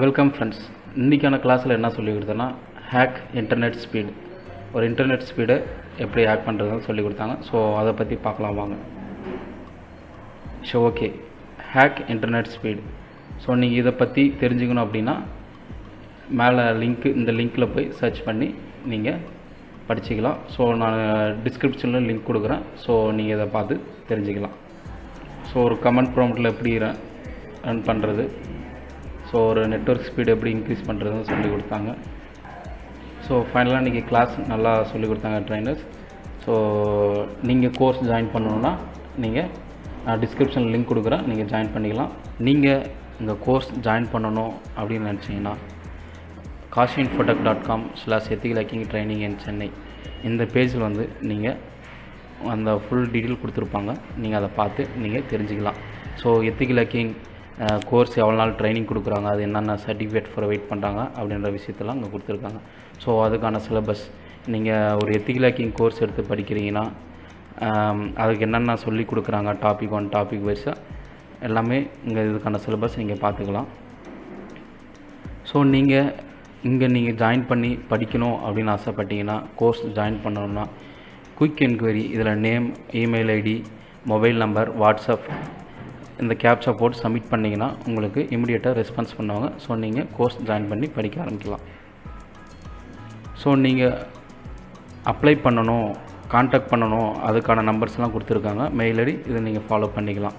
Welcome friends. இன்றைக்கான கிளாஸில் என்ன சொல்லி கொடுத்தேன்னா ஹேக் இன்டர்நெட் ஸ்பீடு, ஒரு இன்டர்நெட் ஸ்பீடை எப்படி ஹேக் பண்ணுறதுன்னு சொல்லி கொடுத்தாங்க. ஸோ அதை பற்றி பார்க்கலாம் வாங்க. Okay, hack internet speed. So நீங்கள் இதை பற்றி தெரிஞ்சுக்கணும் அப்படின்னா மேலே இந்த லிங்க்கில் போய் சர்ச் பண்ணி நீங்கள் படிச்சுக்கலாம். ஸோ நான் டிஸ்கிரிப்ஷனில் லிங்க் கொடுக்குறேன். ஸோ நீங்கள் இதை பார்த்து தெரிஞ்சுக்கலாம். ஸோ ஒரு கமெண்ட் ப்ராம்ப்டில் எப்படி ரன் பண்ணுறது, ஸோ ஒரு நெட்வொர்க் ஸ்பீடு எப்படி இன்க்ரீஸ் பண்ணுறதுன்னு சொல்லி கொடுத்தாங்க. ஸோ ஃபைனலாக இன்றைக்கி கிளாஸ் நல்லா சொல்லி கொடுத்தாங்க ட்ரைனர்ஸ். ஸோ நீங்கள் கோர்ஸ் ஜாயின் பண்ணணுன்னா நீங்கள் நான் டிஸ்கிரிப்ஷனில் லிங்க் கொடுக்குறேன், நீங்கள் ஜாயின் பண்ணிக்கலாம். நீங்கள் இந்த கோர்ஸ் ஜாயின் பண்ணணும் அப்படின்னு நினச்சிங்கன்னா kashinfotech.com/ethical hacking training in Chennai இந்த பேஜில் நீங்கள் அந்த ஃபுல் டீட்டெயில் கொடுத்துருப்பாங்க. நீங்கள் அதை பார்த்து நீங்கள் தெரிஞ்சுக்கலாம். ஸோ எத்திக்கல் ஹேக்கிங் கோர்ஸ் எவ்வளோ நாள் ட்ரைனிங் கொடுக்குறாங்க, அது என்னென்ன சர்டிஃபிகேட் ப்ரொவைட் பண்ணுறாங்க அப்படின்ற விஷயத்தெல்லாம் அங்கே கொடுத்துருக்காங்க. ஸோ அதுக்கான சிலபஸ், நீங்கள் ஒரு எத்திக்கல் ஹேக்கிங் கோர்ஸ் எடுத்து படிக்கிறீங்கன்னா அதுக்கு என்னென்ன சொல்லி கொடுக்குறாங்க, டாபிக் 1 டாபிக் வைஸாக எல்லாமே இங்கே இதுக்கான சிலபஸ் நீங்கள் பார்த்துக்கலாம். ஸோ நீங்கள் ஜாயின் பண்ணி படிக்கணும் அப்படின்னு ஆசைப்பட்டீங்கன்னா, கோர்ஸ் ஜாயின் பண்ணணுன்னா குயிக் என்கொயரி, இதில் name, email ID, mobile number, WhatsApp, இந்த கேப்சா போட்டு சப்மிட் பண்ணிங்கன்னா உங்களுக்கு இமிடியேட்டாக ரெஸ்பான்ஸ் பண்ணுவாங்க. ஸோ நீங்கள் கோர்ஸ் ஜாயின் பண்ணி படிக்க ஆரம்பிக்கலாம். ஸோ நீங்கள் அப்ளை பண்ணணும், கான்டாக்ட் பண்ணணும், அதுக்கான நம்பர்ஸ்லாம் கொடுத்துருக்காங்க, மெயில் ஐடி, இதை நீங்கள் ஃபாலோ பண்ணிக்கலாம்.